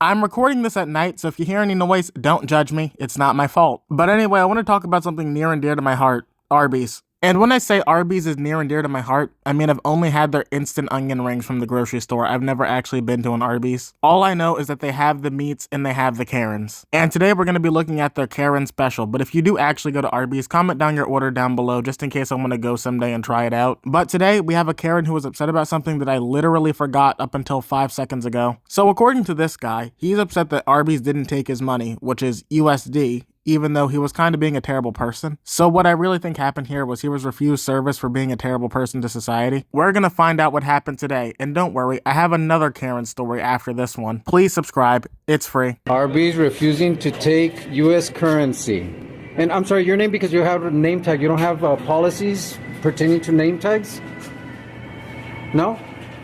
I'm recording this at night, so if you hear any noise, don't judge me. It's not my fault. But anyway, I want to talk about something near and dear to my heart, Arby's. And when I say Arby's is near and dear to my heart, I mean I've only had their instant onion rings from the grocery store. I've never actually been to an Arby's. All I know is that they have the meats and they have the Karens. And today we're going to be looking at their Karen special. But if you do actually go to Arby's, comment down your order down below just in case I want to go someday and try it out. But today we have a Karen who was upset about something that I literally forgot up until 5 seconds ago. So according to this guy, he's upset that Arby's didn't take his money, which is USD, even though he was kind of being a terrible person. So what I really think happened here was he was refused service for being a terrible person to society. We're gonna find out what happened today, and don't worry, I have another Karen story after this one. Please subscribe, it's free. Arby's refusing to take U.S. currency. And I'm sorry, your name, because you have a name tag, you don't have policies pertaining to name tags? No?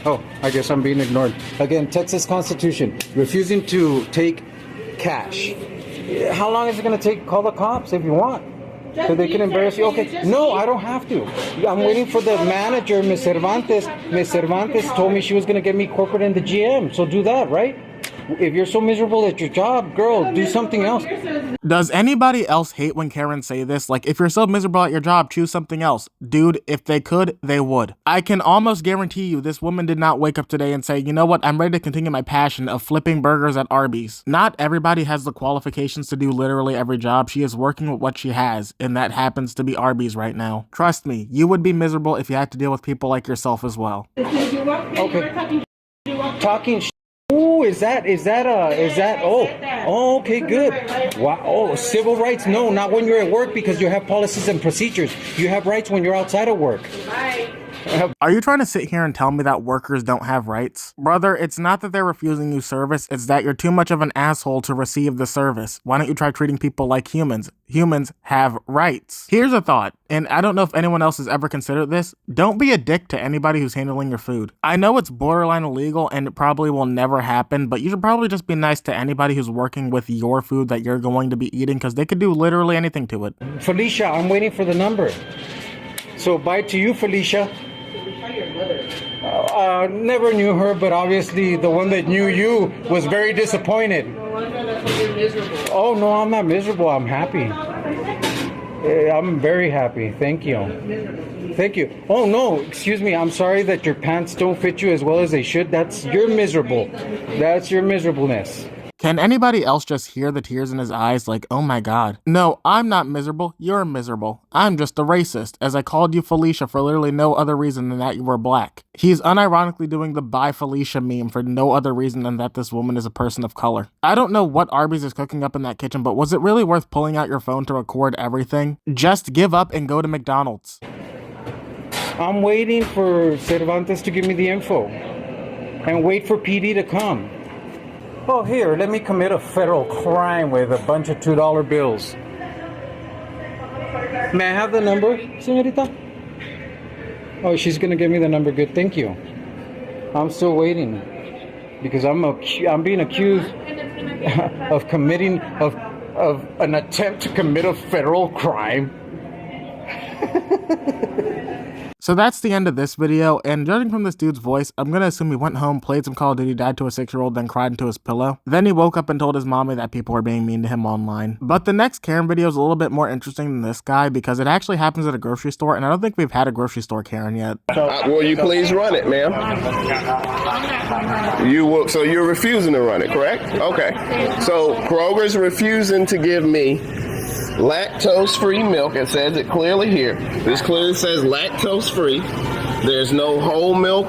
Oh, I guess I'm being ignored. Again, Texas Constitution, refusing to take cash. How long is it going to take? Call the cops if you want. So they can embarrass you. Okay. No, I don't have to. I'm waiting for the manager, Ms. Cervantes. Ms. Cervantes told me she was going to get me corporate and the GM. So do that, right? If you're so miserable at your job, girl, do something else. Does anybody else hate when Karens say this? Like, if you're so miserable at your job, choose something else. Dude, if they could, they would. I can almost guarantee you this woman did not wake up today and say, you know what, I'm ready to continue my passion of flipping burgers at Arby's. Not everybody has the qualifications to do literally every job. She is working with what she has, and that happens to be Arby's right now. Trust me, you would be miserable if you had to deal with people like yourself as well. Okay. Talking Ooh, oh, okay, good. Wow, oh, civil rights, no, not when you're at work because you have policies and procedures. You have rights when you're outside of work. Are you trying to sit here and tell me that workers don't have rights? Brother, it's not that they're refusing you service, it's that you're too much of an asshole to receive the service. Why don't you try treating people like humans? Humans have rights. Here's a thought, and I don't know if anyone else has ever considered this. Don't be a dick to anybody who's handling your food. I know it's borderline illegal and it probably will never happen, but you should probably just be nice to anybody who's working with your food that you're going to be eating because they could do literally anything to it. Felicia, I'm waiting for the number. So bye to you, Felicia. Never knew her, but obviously the one that knew you was very disappointed. Oh, no, I'm not miserable. I'm happy. I'm very happy. Thank you. Thank you. Oh, no, excuse me. I'm sorry that your pants don't fit you as well as they should. That's your miserable. That's your miserableness. Can anybody else just hear the tears in his eyes like, oh my god? No, I'm not miserable, you're miserable. I'm just a racist, as I called you Felicia for literally no other reason than that you were black. He's unironically doing the bye Felicia meme for no other reason than that this woman is a person of color. I don't know what Arby's is cooking up in that kitchen, but was it really worth pulling out your phone to record everything? Just give up and go to McDonald's. I'm waiting for Cervantes to give me the info. And wait for PD to come. Oh, here, let me commit a federal crime with a bunch of $2 bills. May I have the number, señorita? Oh, she's going to give me the number. Good, thank you. I'm still waiting because I'm being accused of committing of an attempt to commit a federal crime. So that's the end of this video, and judging from this dude's voice, I'm gonna assume he went home, played some Call of Duty, died to a 6-year-old, then cried into his pillow. Then he woke up and told his mommy that people were being mean to him online. But the next Karen video is a little bit more interesting than this guy because it actually happens at a grocery store, and I don't think we've had a grocery store Karen yet. Will you please run it, ma'am? You will, so you're refusing to run it, correct? Okay. So Kroger's refusing to give me lactose-free milk. It says it clearly here. This clearly says lactose-free. There's no whole milk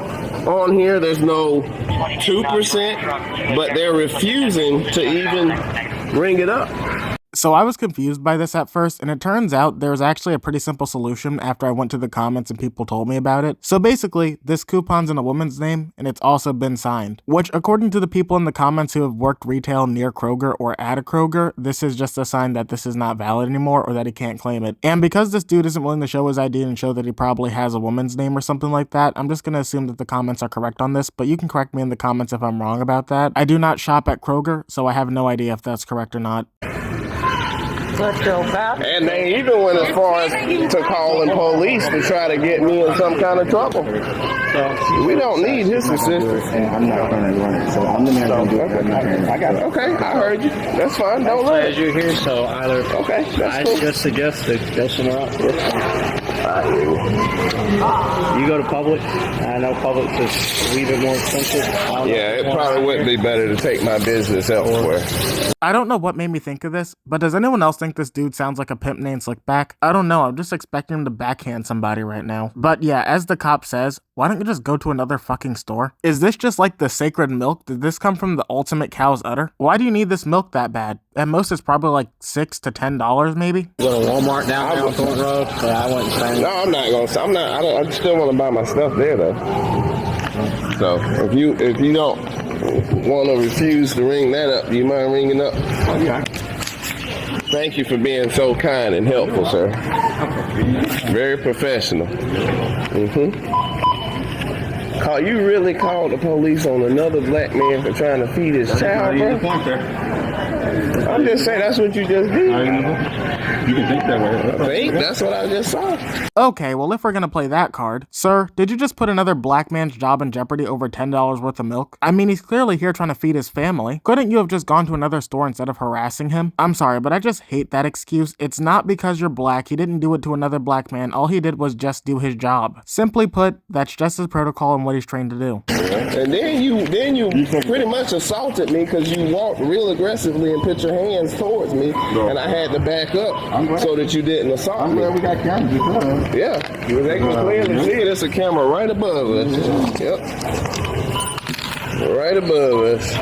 on here. There's no 2%, but they're refusing to even ring it up. So I was confused by this at first, and it turns out there was actually a pretty simple solution after I went to the comments and people told me about it. So basically, this coupon's in a woman's name, and it's also been signed. Which, according to the people in the comments who have worked retail near Kroger or at a Kroger, this is just a sign that this is not valid anymore or that he can't claim it. And because this dude isn't willing to show his ID and show that he probably has a woman's name or something like that, I'm just gonna assume that the comments are correct on this, but you can correct me in the comments if I'm wrong about that. I do not shop at Kroger, so I have no idea if that's correct or not. And they even went as far as to calling police to try to get me in some kind of trouble. So We don't need his assistance. and I'm not going to run it. So I'm the man going to do it. I'm not gonna- I got it. Okay, I heard you. That's fine. Don't run As it. you're here, so either Okay, that's I cool. just suggest to go somewhere else. You go to Publix. I know Publix is a wee bit more expensive. Yeah, it probably would be better to take my business elsewhere. I don't know what made me think of this, but does anyone else think this dude sounds like a pimp named Slickback? I don't know, I'm just expecting him to backhand somebody right now. But yeah, as the cop says, why don't you just go to another fucking store? Is this just like the sacred milk? Did this come from the ultimate cow's udder? Why do you need this milk that bad? At most it's probably like $6 to $10 maybe? Go to Walmart downtown Thornton Road, but I went and No, I'm not gonna. I'm not. I still want to buy my stuff there though. So if you don't want to refuse to ring that up, do you mind ringing up? yeah. Thank you for being so kind and helpful, sir. Very professional. You really called the police on another black man for trying to feed his child, bro? point there. I'm just saying that's what you just did. You can think that way. I think that's what I just saw. Okay, well if we're gonna play that card, sir, did you just put another black man's job in jeopardy over $10 worth of milk? I mean, he's clearly here trying to feed his family. Couldn't you have just gone to another store instead of harassing him? I'm sorry, but I just hate that excuse. It's not because you're black. He didn't do it to another black man. All he did was just do his job. Simply put, that's just his protocol and what he's trained to do. And then you pretty much assaulted me because you walked real aggressively and put your hands towards me, and I had to back up so that you didn't assault me. we got cameras. Yeah, they can clearly see it. There's a camera right above us. Yep, right above us.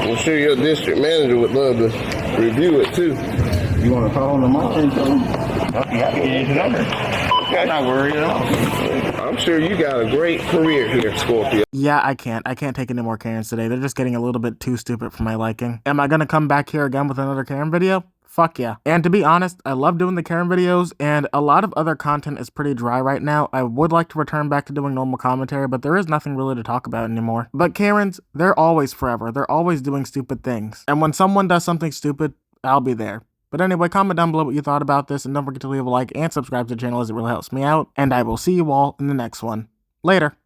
I'm sure your district manager would love to review it too. You want to call on the monitoring? I'll be happy to get his number. Okay. I'm not worried at all. I'm sure you got a great career here, Scorpio. Yeah, I can't take any more Karens today. They're just getting a little bit too stupid for my liking. Am I gonna come back here again with another Karen video? Fuck yeah. And to be honest, I love doing the Karen videos, and a lot of other content is pretty dry right now. I would like to return back to doing normal commentary, but there is nothing really to talk about anymore. But Karens, they're always forever. They're always doing stupid things. And when someone does something stupid, I'll be there. But anyway, comment down below what you thought about this, and don't forget to leave a like and subscribe to the channel as it really helps me out. And I will see you all in the next one. Later.